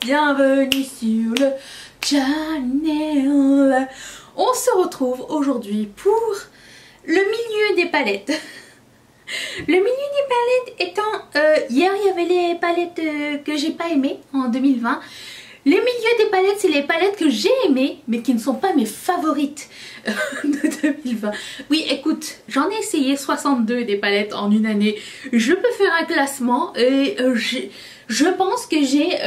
bienvenue sur le channel. On se retrouve aujourd'hui pour le milieu des palettes. Le milieu des palettes étant, hier il y avait les palettes que j'ai pas aimées en 2020. Les milieux des palettes, c'est les palettes que j'ai aimées mais qui ne sont pas mes favorites de 2020. Oui, écoute, j'en ai essayé 62 des palettes en une année. Je peux faire un classement et je pense que j'ai...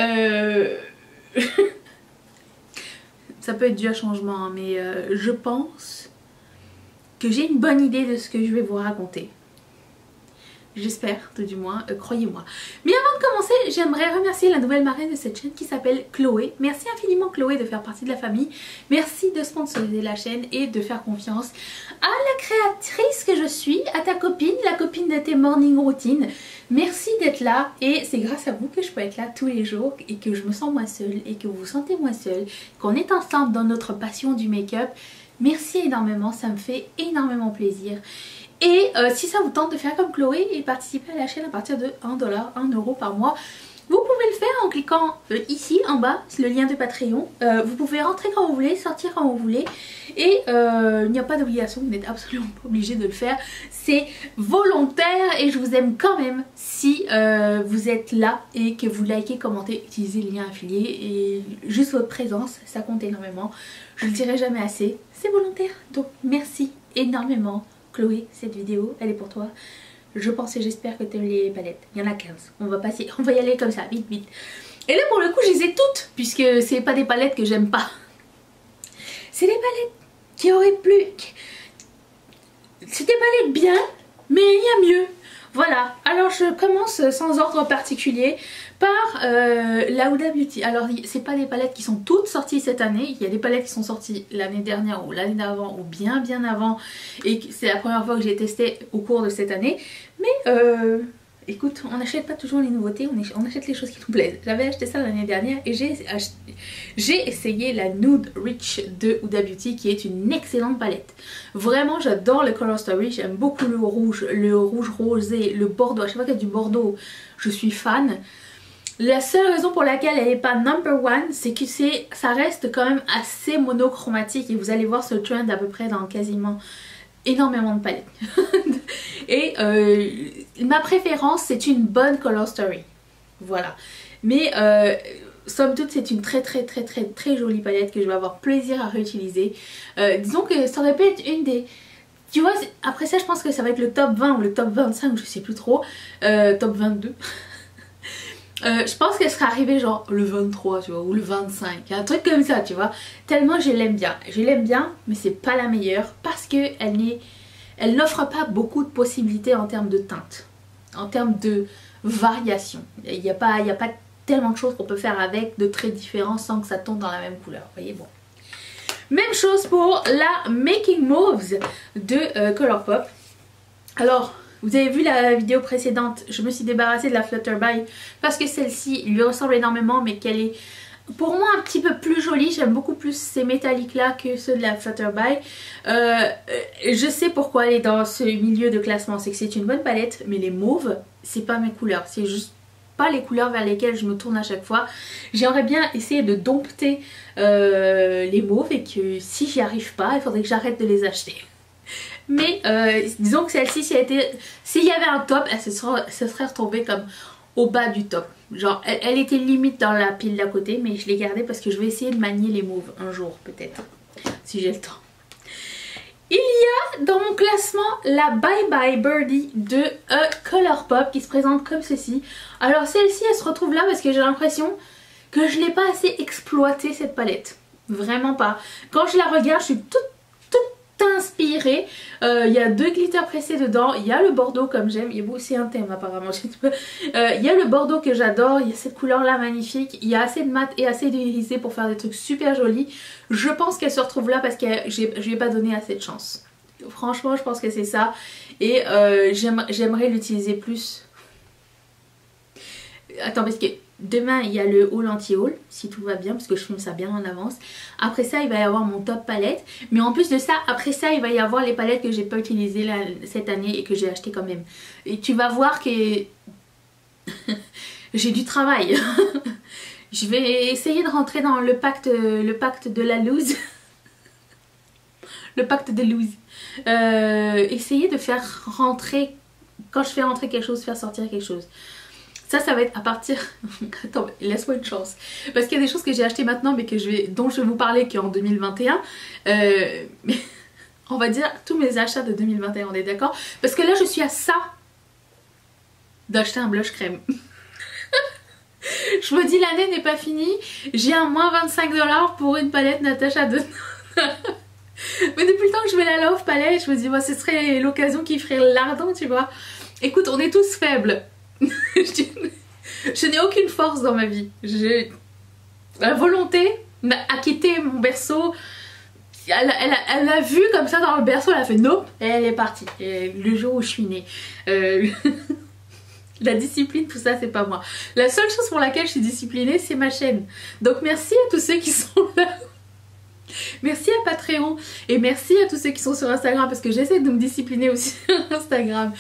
ça peut être dû à changement, hein, mais je pense que j'ai une bonne idée de ce que je vais vous raconter. J'espère, tout du moins, croyez-moi. Mais avant de commencer, j'aimerais remercier la nouvelle marraine de cette chaîne qui s'appelle Chloé. Merci infiniment Chloé de faire partie de la famille. Merci de sponsoriser la chaîne et de faire confiance à la créatrice que je suis, à ta copine, la copine de tes morning routines. Merci d'être là et c'est grâce à vous que je peux être là tous les jours et que je me sens moins seule et que vous vous sentez moins seule, qu'on est ensemble dans notre passion du make-up. Merci énormément, ça me fait énormément plaisir. Et si ça vous tente de faire comme Chloé et participer à la chaîne à partir de 1$, 1€ par mois, vous pouvez le faire en cliquant ici en bas, c'est le lien de Patreon. Vous pouvez rentrer quand vous voulez, sortir quand vous voulez. Et il n'y a pas d'obligation, vous n'êtes absolument pas obligé de le faire. C'est volontaire et je vous aime quand même si vous êtes là et que vous likez, commentez, utilisez le lien affilié. Et juste votre présence, ça compte énormément. Je le dirai jamais assez, c'est volontaire. Donc merci énormément. Chloé, cette vidéo, elle est pour toi. Je pense et j'espère que tu aimes les palettes. Il y en a 15. On va y aller comme ça, vite, vite. Et là, pour le coup, je les ai toutes, puisque c'est pas des palettes que j'aime pas. C'est des palettes qui auraient plu. C'est des palettes bien, mais il y a mieux. Voilà. Alors, je commence sans ordre particulier par la Huda Beauty. Alors, c'est pas des palettes qui sont toutes sorties cette année. Il y a des palettes qui sont sorties l'année dernière ou l'année d'avant ou bien avant. Et c'est la première fois que j'ai testé au cours de cette année. Mais écoute, on n'achète pas toujours les nouveautés, on achète les choses qui nous plaisent. J'avais acheté ça l'année dernière et j'ai essayé la Nude Rich de Huda Beauty qui est une excellente palette. Vraiment, j'adore le Color Story, j'aime beaucoup le rouge rosé, le bordeaux. À chaque fois qu'il y a du bordeaux, je suis fan. La seule raison pour laquelle elle n'est pas number one, c'est que ça reste quand même assez monochromatique et vous allez voir ce trend à peu près dans quasiment énormément de palettes. Et ma préférence, c'est une bonne Color Story. Voilà. Mais somme toute, c'est une très jolie palette que je vais avoir plaisir à réutiliser. Disons que ça aurait pu être une des... Tu vois, après ça, je pense que ça va être le top 20 ou le top 25, je sais plus trop. Top 22. Je pense qu'elle sera arrivée genre le 23, tu vois, ou le 25, un truc comme ça, tu vois. Tellement je l'aime bien. Je l'aime bien, mais c'est pas la meilleure parce que elle n'offre pas beaucoup de possibilités en termes de teinte, en termes de variation. Il n'y a pas tellement de choses qu'on peut faire avec, de traits différents sans que ça tombe dans la même couleur. Vous voyez, bon. Même chose pour la Making Moves de Colourpop. Alors, vous avez vu la vidéo précédente, je me suis débarrassée de la Flutterby parce que celle-ci lui ressemble énormément mais qu'elle est pour moi un petit peu plus jolie. J'aime beaucoup plus ces métalliques là que ceux de la Flutterby. Je sais pourquoi elle est dans ce milieu de classement, c'est que c'est une bonne palette mais les mauves c'est pas mes couleurs, c'est juste pas les couleurs vers lesquelles je me tourne à chaque fois. J'aimerais bien essayer de dompter les mauves et que si j'y arrive pas il faudrait que j'arrête de les acheter. Mais disons que celle-ci, s'il y avait un top, elle se serait retrouvée comme au bas du top. Genre, elle était limite dans la pile d'à côté, mais je l'ai gardée parce que je vais essayer de manier les mauves un jour, peut-être, si j'ai le temps. Il y a dans mon classement la Bye Bye Birdie de Colourpop qui se présente comme ceci. Alors celle-ci, elle se retrouve là parce que j'ai l'impression que je n'ai pas assez exploité cette palette. Vraiment pas. Quand je la regarde, je suis toute inspirée. Il y a 2 glitters pressés dedans, il y a le bordeaux comme j'aime, il y a aussi un thème apparemment, il y a le bordeaux que j'adore, il y a cette couleur là magnifique, il y a assez de mat et assez d'irisé pour faire des trucs super jolis. Je pense qu'elle se retrouve là parce que je lui ai pas donné assez de chance. Franchement je pense que c'est ça et j'aimerais l'utiliser plus. Attends, parce que demain il y a le haul anti-haul, si tout va bien, parce que je filme ça bien en avance. Après ça il va y avoir mon top palette. Mais en plus de ça, après ça il va y avoir les palettes que j'ai pas utilisées cette année et que j'ai acheté quand même. Et tu vas voir que j'ai du travail. Je vais essayer de rentrer dans le pacte de la loose. Le pacte de loose. Essayer de faire rentrer, quand je fais rentrer quelque chose, faire sortir quelque chose. Ça va être à partir... Attends, laisse-moi une chance. Parce qu'il y a des choses que j'ai achetées maintenant, mais dont je vais vous parler qu'en 2021. On va dire tous mes achats de 2021, on est d'accord? Parce que là, je suis à ça d'acheter un blush crème. Je me dis, l'année n'est pas finie. J'ai un moins 25$ pour une palette Natasha de... Mais depuis le temps que je mets la Love palette, je me dis, bah, ce serait l'occasion qui ferait l'ardent, tu vois. Écoute, on est tous faibles. Je n'ai aucune force dans ma vie. La volonté a quitté mon berceau. Elle a vu comme ça dans le berceau, elle a fait nope, et elle est partie. Et le jour où je suis née. La discipline, tout ça, c'est pas moi. La seule chose pour laquelle je suis disciplinée, c'est ma chaîne. Donc merci à tous ceux qui sont là. Merci à Patreon. Et merci à tous ceux qui sont sur Instagram, parce que j'essaie de me discipliner aussi sur Instagram.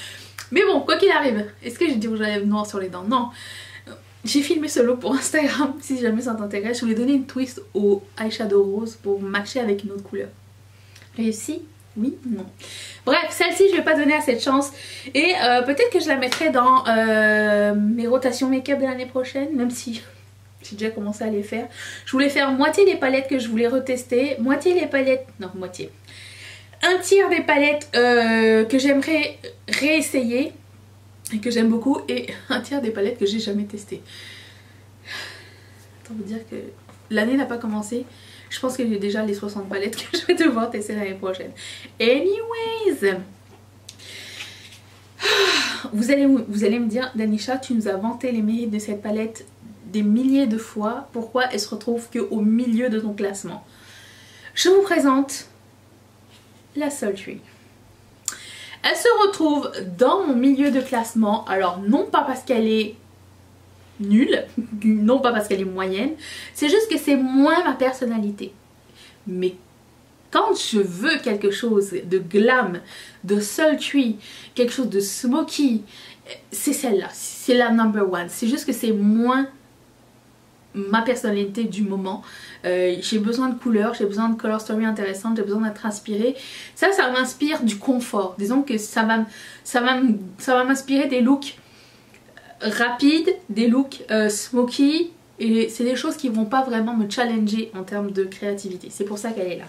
Mais bon, quoi qu'il arrive, est-ce que j'ai du rouge à lèvres noir sur les dents? Non. J'ai filmé ce look pour Instagram, si jamais ça t'intéresse. Je voulais donner une twist au eyeshadow rose pour matcher avec une autre couleur. Réussi? Oui? Non. Bref, celle-ci, je vais pas donner assez de chance. Et peut-être que je la mettrai dans mes rotations make-up de l'année prochaine, même si j'ai déjà commencé à les faire. Je voulais faire moitié des palettes que je voulais retester, moitié les palettes... Non, moitié. Un tiers des palettes que j'aimerais réessayer et que j'aime beaucoup, et un tiers des palettes que j'ai jamais testées. Autant vous dire que l'année n'a pas commencé. Je pense que j'ai déjà les 60 palettes que je vais devoir tester l'année prochaine. Anyways, vous allez me dire, Danisha, tu nous as vanté les mérites de cette palette des milliers de fois. Pourquoi elle se retrouve qu'au milieu de ton classement? Je vous présente la Sultry. Elle se retrouve dans mon milieu de classement, alors non pas parce qu'elle est nulle, non pas parce qu'elle est moyenne, c'est juste que c'est moins ma personnalité. Mais quand je veux quelque chose de glam, de sultry, quelque chose de smoky, c'est celle-là, c'est la number one. C'est juste que c'est moins ma personnalité du moment. J'ai besoin de couleurs, j'ai besoin de color story intéressantes, j'ai besoin d'être inspirée. Ça m'inspire du confort. Disons que ça va m'inspirer des looks rapides, des looks smoky, et c'est des choses qui vont pas vraiment me challenger en termes de créativité. C'est pour ça qu'elle est là.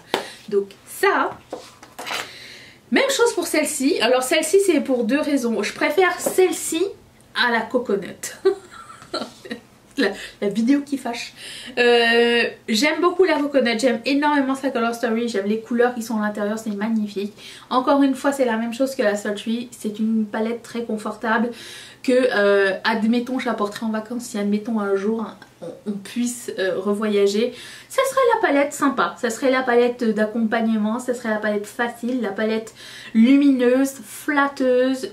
Donc ça, même chose pour celle-ci. Alors celle-ci, c'est pour deux raisons. Je préfère celle-ci à la coconut. La vidéo qui fâche. J'aime beaucoup la coconut, j'aime énormément sa color story, j'aime les couleurs qui sont à l'intérieur, c'est magnifique. Encore une fois, c'est la même chose que la Sultry, c'est une palette très confortable que, admettons, j'apporterai en vacances, si admettons un jour on puisse revoyager. Ça serait la palette sympa, ça serait la palette d'accompagnement, ça serait la palette facile, la palette lumineuse, flatteuse,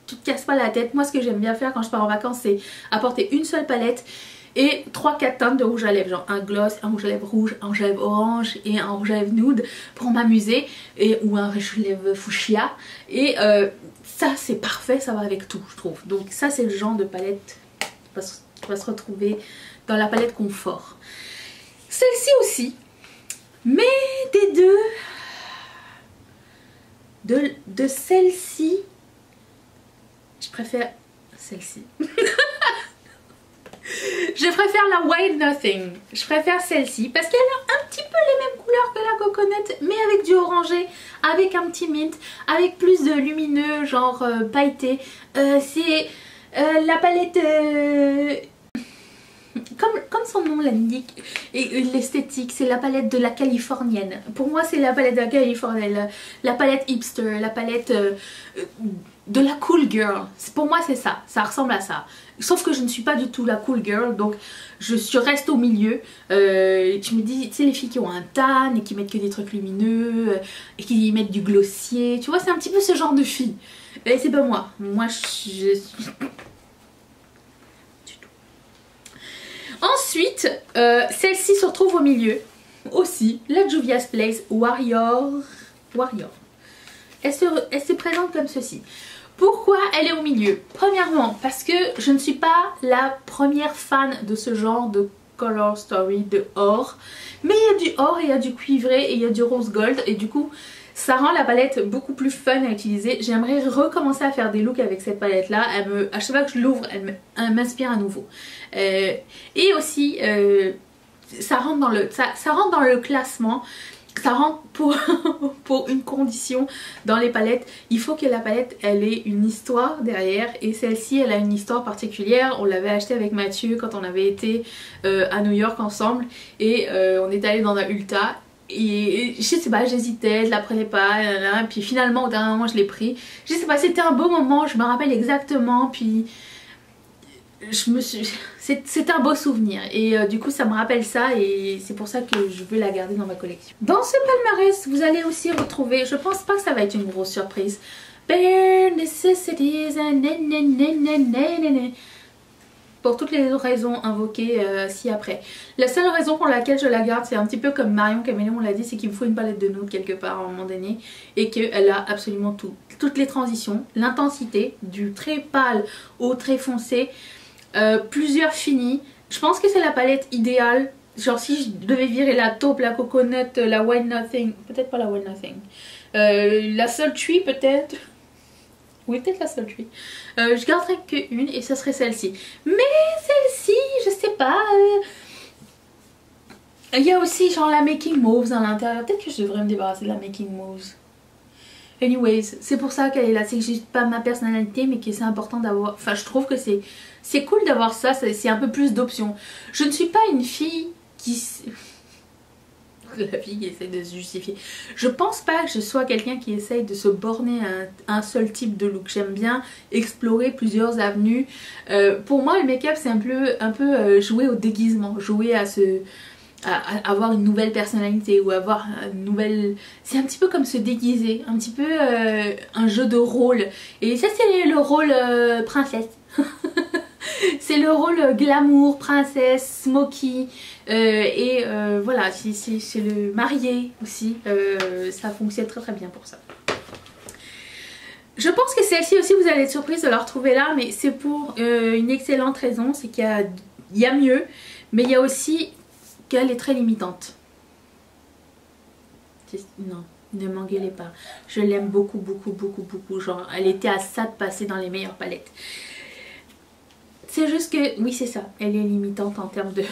tu te casses pas la tête. Moi, ce que j'aime bien faire quand je pars en vacances, c'est apporter une seule palette et 3-4 teintes de rouge à lèvres, genre un gloss, un rouge à lèvres rouge, un rouge à lèvres orange et un rouge à lèvres nude pour m'amuser, ou un rouge à lèvres fuchsia. Et ça, c'est parfait, ça va avec tout, je trouve. Donc ça, c'est le genre de palette qui va se retrouver dans la palette confort. Celle-ci aussi, mais des deux, de celle-ci, je préfère celle-ci. Je préfère la White Nothing. Je préfère celle-ci parce qu'elle a un petit peu les mêmes couleurs que la coconut, mais avec du orangé, avec un petit mint, avec plus de lumineux, genre pailleté. C'est la palette... Comme son nom l'indique, et l'esthétique, c'est la palette de la californienne. Pour moi, c'est la palette de la californienne, la palette hipster, la palette de la cool girl. Pour moi, c'est ça, ça ressemble à ça. Sauf que je ne suis pas du tout la cool girl, donc je reste au milieu. Je me dis, tu sais, les filles qui ont un tan et qui mettent que des trucs lumineux, et qui mettent du glossier, tu vois, c'est un petit peu ce genre de fille. Et c'est pas moi. Moi, je Ensuite, celle-ci se retrouve au milieu aussi, la Juvia's Place Warrior. Elle se présente comme ceci. Pourquoi elle est au milieu? Premièrement, parce que je ne suis pas la première fan de ce genre de color story de or. Mais il y a du or, il y a du cuivré et il y a du rose gold. Et du coup, ça rend la palette beaucoup plus fun à utiliser. J'aimerais recommencer à faire des looks avec cette palette là. À chaque fois que je l'ouvre, elle m'inspire à nouveau. Et aussi, ça rentre dans le classement. Ça rentre pour une condition dans les palettes. Il faut que la palette elle ait une histoire derrière. Et celle-ci elle a une histoire particulière. On l'avait achetée avec Mathieu quand on avait été à New York ensemble. Et on est allé dans un Ulta. Et je sais pas, j'hésitais, je la prenais pas, puis finalement au dernier moment je l'ai pris. Je sais pas, c'était un beau moment, je me rappelle exactement, puis c'était un beau souvenir et du coup ça me rappelle ça et c'est pour ça que je veux la garder dans ma collection. Dans ce palmarès vous allez aussi retrouver, je pense pas que ça va être une grosse surprise, Bare Necessities, pour toutes les raisons invoquées ci-après. La seule raison pour laquelle je la garde, c'est un petit peu comme Marion Caméléon l'a dit, c'est qu'il me faut une palette de nude quelque part à un moment donné et qu'elle a absolument tout. Toutes les transitions, l'intensité, du très pâle au très foncé, plusieurs finis. Je pense que c'est la palette idéale. Genre si je devais virer la taupe, la coconut, la white nothing, peut-être pas la white nothing, la sultry peut-être. Oui, peut-être la sultry. Je garderais qu'une et ce serait celle-ci. Mais celle-ci, je sais pas. Il y a aussi genre la Making Moves à l'intérieur. Peut-être que je devrais me débarrasser de la Making Moves. Anyways, c'est pour ça qu'elle est là. C'est que j'ai pas ma personnalité, mais que c'est important d'avoir. Enfin, je trouve que c'est cool d'avoir ça. C'est un peu plus d'options. Je ne suis pas une fille qui. La fille qui essaie de se justifier. Je pense pas que je sois quelqu'un qui essaye de se borner à un seul type de look. J'aime bien explorer plusieurs avenues. Pour moi, le make-up c'est un peu jouer au déguisement, jouer à avoir une nouvelle personnalité ou avoir une nouvelle... C'est un petit peu comme se déguiser, un petit peu un jeu de rôle. Et ça c'est le rôle princesse. C'est le rôle glamour, princesse, smoky et voilà, c'est le marié aussi, ça fonctionne très très bien pour ça. Je pense que celle-ci aussi vous allez être surprise de la retrouver là, mais c'est pour une excellente raison, c'est qu'il y a mieux, mais il y a aussi qu'elle est très limitante. Non, ne m'engueulez pas, je l'aime beaucoup beaucoup beaucoup beaucoup, genre elle était à ça de passer dans les meilleures palettes. C'est juste que, oui c'est ça, elle est limitante en termes de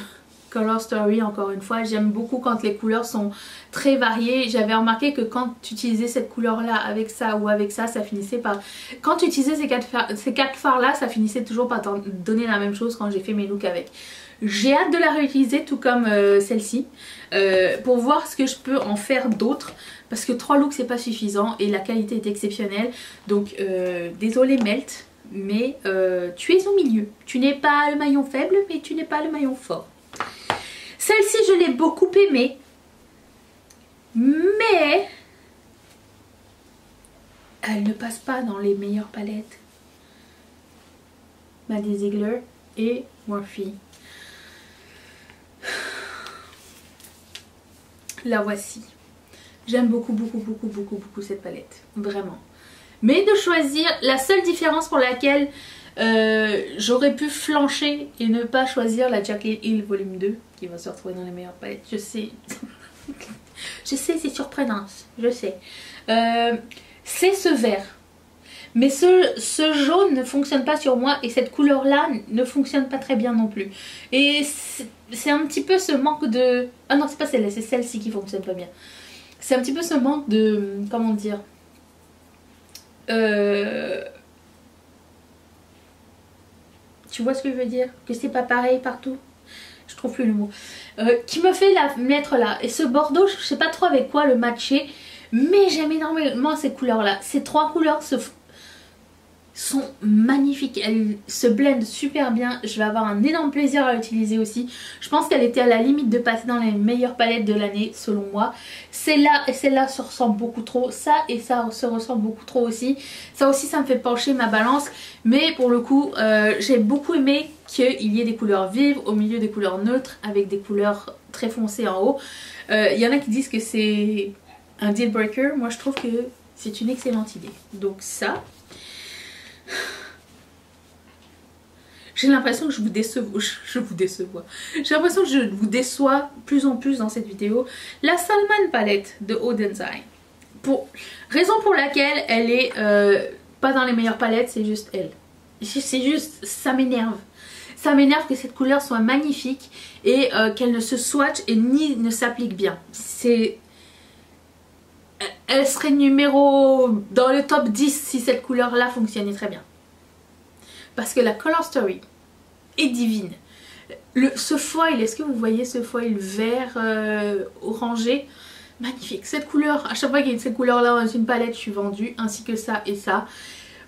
color story encore une fois. J'aime beaucoup quand les couleurs sont très variées. J'avais remarqué que quand tu utilisais cette couleur là avec ça ou avec ça, ça finissait par... Quand tu utilisais ces quatre fards là, ça finissait toujours par t'en donner la même chose quand j'ai fait mes looks avec. J'ai hâte de la réutiliser tout comme celle-ci pour voir ce que je peux en faire d'autres. Parce que 3 looks c'est pas suffisant et la qualité est exceptionnelle. Donc désolé Melt. Mais tu es au milieu. Tu n'es pas le maillon faible, mais tu n'es pas le maillon fort. Celle-ci, je l'ai beaucoup aimée. Mais elle ne passe pas dans les meilleures palettes. Maddie Ziegler et Morphe. La voici. J'aime beaucoup, beaucoup, beaucoup, beaucoup, beaucoup cette palette. Vraiment. Mais de choisir, la seule différence pour laquelle j'aurais pu flancher et ne pas choisir la Jaclyn Hill volume 2 qui va se retrouver dans les meilleures palettes, je sais. Je sais, c'est surprenant, je sais. C'est ce vert. Mais ce jaune ne fonctionne pas sur moi et cette couleur là ne fonctionne pas très bien non plus. Et c'est un petit peu ce manque de... Ah non, c'est pas celle-là, c'est celle-ci qui fonctionne pas bien. C'est un petit peu ce manque de... Comment dire, tu vois ce que je veux dire? Que c'est pas pareil partout? Je trouve plus le mot. Qui me fait la mettre là. Et ce bordeaux, je sais pas trop avec quoi le matcher. Mais j'aime énormément ces couleurs là. Ces 3 couleurs sont magnifiques, elles se blendent super bien. Je vais avoir un énorme plaisir à l'utiliser aussi. Je pense qu'elle était à la limite de passer dans les meilleures palettes de l'année selon moi. Celle-là et celle-là se ressemblent beaucoup trop. Ça et ça se ressemblent beaucoup trop aussi. Ça aussi ça me fait pencher ma balance. Mais pour le coup j'ai beaucoup aimé qu'il y ait des couleurs vives au milieu des couleurs neutres avec des couleurs très foncées en haut. Il y en a qui disent que c'est un deal breaker. Moi je trouve que c'est une excellente idée. Donc ça... J'ai l'impression que je vous décevoir. J'ai l'impression que je vous déçois plus en plus dans cette vidéo. La Salman palette de Odensai. Raison pour laquelle elle est pas dans les meilleures palettes, c'est juste elle. C'est juste, ça m'énerve. Ça m'énerve que cette couleur soit magnifique et qu'elle ne se swatch et ni ne s'applique bien. Elle serait numéro dans le top 10 si cette couleur là fonctionnait très bien. Parce que la Color Story est divine. Ce foil, est-ce que vous voyez ce foil vert orangé? Magnifique. Cette couleur, à chaque fois qu'il y a cette couleur là dans une palette, je suis vendue. Ainsi que ça et ça.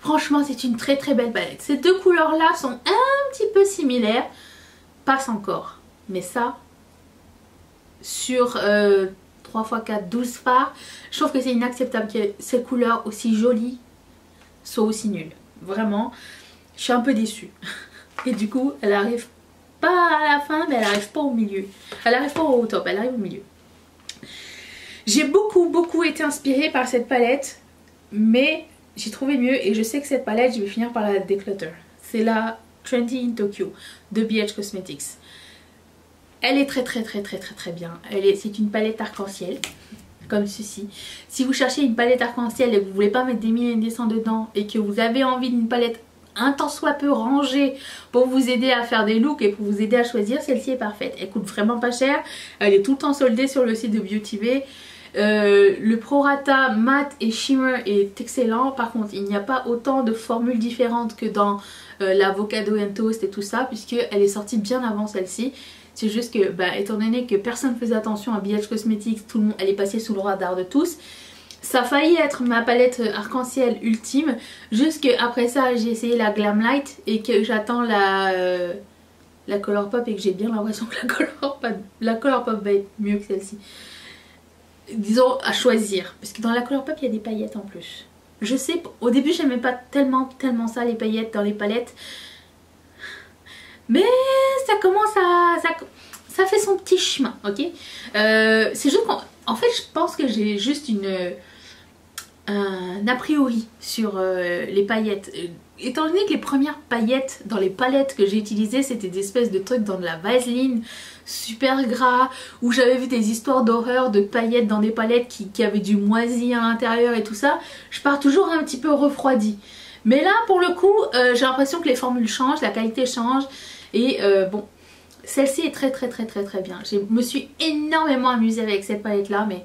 Franchement, c'est une très très belle palette. Ces deux couleurs là sont un petit peu similaires. Passe encore. Mais ça, sur 3x4, 12 fards, je trouve que c'est inacceptable que ces couleurs aussi jolies soient aussi nulles. Vraiment, je suis un peu déçue. Et du coup, elle arrive pas à la fin, mais elle arrive pas au milieu. Elle arrive pas au top, elle arrive au milieu. J'ai beaucoup été inspirée par cette palette, mais j'ai trouvé mieux et je sais que cette palette, je vais finir par la declutter. C'est la Trendy in Tokyo de BH Cosmetics. Elle est très bien. C'est une palette arc-en-ciel, comme ceci. Si vous cherchez une palette arc-en-ciel et que vous voulez pas mettre des mille et des cents dedans et que vous avez envie d'une palette un tant soit peu rangée pour vous aider à faire des looks et pour vous aider à choisir, celle-ci est parfaite. Elle coûte vraiment pas cher. Elle est tout le temps soldée sur le site de Beauty Bay. Le prorata mat et shimmer est excellent. Par contre, il n'y a pas autant de formules différentes que dans l'avocado and toast et tout ça, puisqu'elle est sortie bien avant celle-ci. C'est juste que, étant donné que personne ne faisait attention à BH Cosmetics, tout le monde, elle est passée sous le radar de tous. Ça a failli être ma palette arc-en-ciel ultime. Juste qu'après ça, j'ai essayé la Glam Light et que j'attends la Color Pop et que j'ai bien l'impression que la Color Pop va être mieux que celle-ci. Disons à choisir. Parce que dans la Color Pop, il y a des paillettes en plus. Je sais, au début, j'aimais pas tellement ça, les paillettes dans les palettes. Mais ça commence à... Ça fait son petit chemin, ok. C'est juste qu'en fait, je pense que j'ai juste un a priori sur les paillettes. Étant donné que les premières paillettes dans les palettes que j'ai utilisées, c'était des espèces de trucs dans de la vaseline super gras, où j'avais vu des histoires d'horreur de paillettes dans des palettes qui avaient du moisi à l'intérieur et tout ça, je pars toujours un petit peu refroidie. Mais là, pour le coup, j'ai l'impression que les formules changent, la qualité change, et bon... Celle-ci est très bien. Je me suis énormément amusée avec cette palette là, mais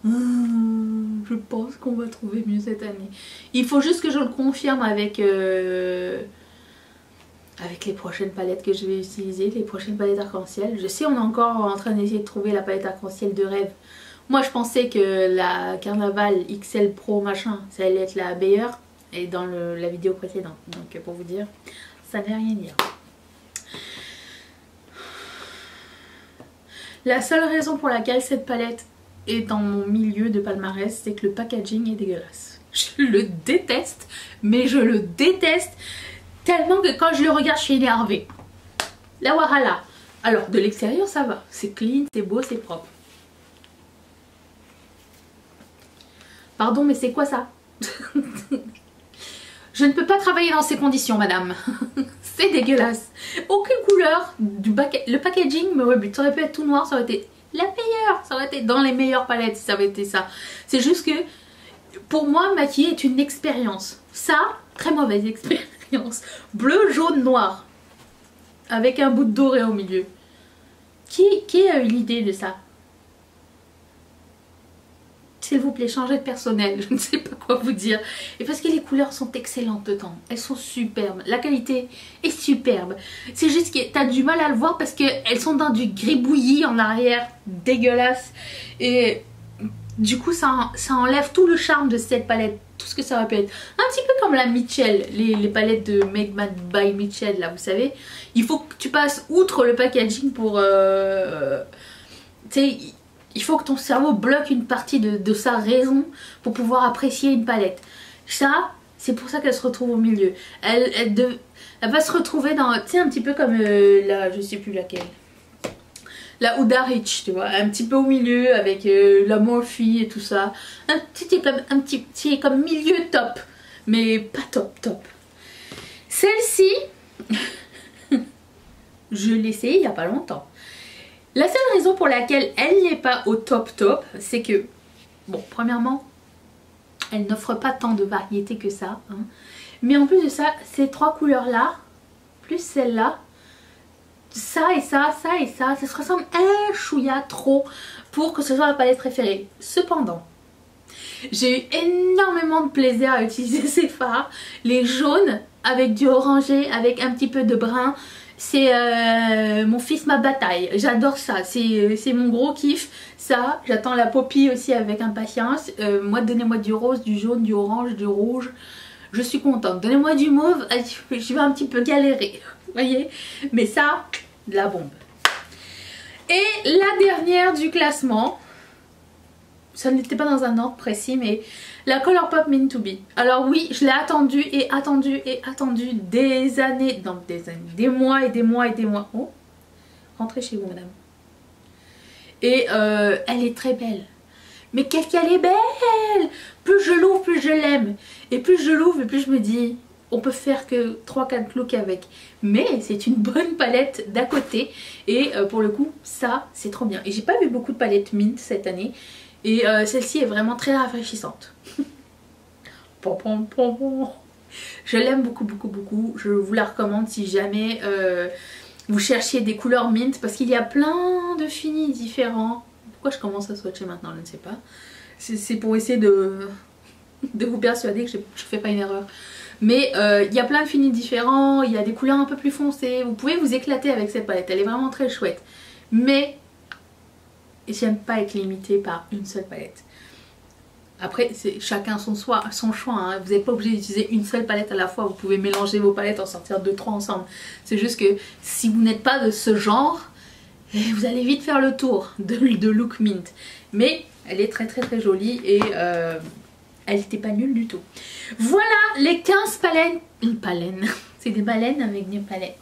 je pense qu'on va trouver mieux cette année. Il faut juste que je le confirme avec les prochaines palettes que je vais utiliser, les prochaines palettes arc-en-ciel. Je sais, on est encore en train d'essayer de trouver la palette arc-en-ciel de rêve. Moi je pensais que la Carnaval XL Pro machin, ça allait être la meilleure, et dans la vidéo précédente. Donc pour vous dire, ça ne veut rien dire. La seule raison pour laquelle cette palette est dans mon milieu de palmarès, c'est que le packaging est dégueulasse. Je le déteste, mais je le déteste tellement que quand je le regarde, je suis énervée. La voilà. Alors, de l'extérieur, ça va. C'est clean, c'est beau, c'est propre. Pardon, mais c'est quoi ça? Je ne peux pas travailler dans ces conditions, madame. C'est dégueulasse. Aucune couleur. Le packaging me rebute. Ça aurait pu être tout noir, ça aurait été la meilleure. Ça aurait été dans les meilleures palettes si ça avait été ça. C'est juste que, pour moi, maquiller est une expérience. Ça, très mauvaise expérience. Bleu, jaune, noir. Avec un bout de doré au milieu. Qui a eu l'idée de ça? S'il vous plaît, changez de personnel, je ne sais pas quoi vous dire. Et parce que les couleurs sont excellentes dedans, elles sont superbes, la qualité est superbe. C'est juste que tu as du mal à le voir parce qu'elles sont dans du gribouillis en arrière, dégueulasse. Et du coup ça enlève tout le charme de cette palette, tout ce que ça aurait pu être. Un petit peu comme la Mitchell, les palettes de Made by Mitchell là, vous savez. Il faut que tu passes outre le packaging pour... tu sais... Il faut que ton cerveau bloque une partie de sa raison pour pouvoir apprécier une palette. Ça, c'est pour ça qu'elle se retrouve au milieu. Elle va se retrouver dans, tu sais, un petit peu comme la, je sais plus laquelle. La Huda Rich, tu vois, un petit peu au milieu avec la Morphe et tout ça. Un petit comme milieu top, mais pas top. Celle-ci, je l'ai essayée il n'y a pas longtemps. La seule raison pour laquelle elle n'est pas au top, c'est que, bon, premièrement, elle n'offre pas tant de variété que ça. Hein. Mais en plus de ça, ces trois couleurs-là, plus celle-là, ça et ça, ça et ça se ressemble un chouïa trop pour que ce soit ma palette préférée. Cependant, j'ai eu énormément de plaisir à utiliser ces fards. Les jaunes avec du orangé, avec un petit peu de brun. C'est mon fils ma bataille. J'adore ça. C'est mon gros kiff. Ça, j'attends la poppy aussi avec impatience. Moi, donnez-moi du rose, du jaune, du orange, du rouge. Je suis contente. Donnez-moi du mauve. Je vais un petit peu galérer. Vous voyez? Mais ça, de la bombe. Et la dernière du classement. Ça n'était pas dans un ordre précis, mais la Colourpop Mint To Be. Alors oui, je l'ai attendue et attendue et attendue des années, non des années, des mois et des mois et des mois. Oh, rentrez chez vous madame. Et elle est très belle. Mais qu'est-ce qu'elle est belle! Plus je l'ouvre, plus je l'aime. Et plus je l'ouvre, et plus je me dis, on peut faire que 3-4 looks avec. Mais c'est une bonne palette d'à côté. Et pour le coup, ça, c'est trop bien. Et j'ai pas vu beaucoup de palettes mint cette année. Et celle-ci est vraiment très rafraîchissante. Je l'aime beaucoup, beaucoup, beaucoup. Je vous la recommande si jamais vous cherchiez des couleurs mint. Parce qu'il y a plein de finis différents. Pourquoi je commence à swatcher maintenant? Je ne sais pas. C'est pour essayer de vous persuader que je ne fais pas une erreur. Mais il y a plein de finis différents. Il y a des couleurs un peu plus foncées. Vous pouvez vous éclater avec cette palette. Elle est vraiment très chouette. Mais j'aime pas être limitée par une seule palette. Après, c'est chacun son choix. Hein. Vous n'êtes pas obligé d'utiliser une seule palette à la fois. Vous pouvez mélanger vos palettes, en sortir 2-3 ensemble. C'est juste que si vous n'êtes pas de ce genre, vous allez vite faire le tour de look mint. Mais elle est très très très jolie et elle n'était pas nulle du tout. Voilà les 15 palettes. Une paleine. C'est des baleines avec des palettes.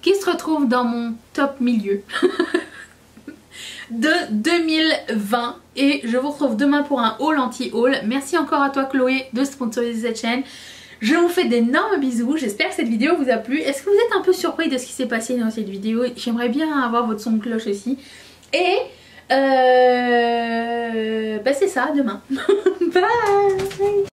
Qui se retrouvent dans mon top milieu. De 2020 et je vous retrouve demain pour un haul anti-haul. Merci encore à toi Chloé de sponsoriser cette chaîne. Je vous fais d'énormes bisous, j'espère que cette vidéo vous a plu. Est-ce que vous êtes un peu surpris de ce qui s'est passé dans cette vidéo? J'aimerais bien avoir votre son de cloche aussi. Et bah c'est ça, demain. Bye.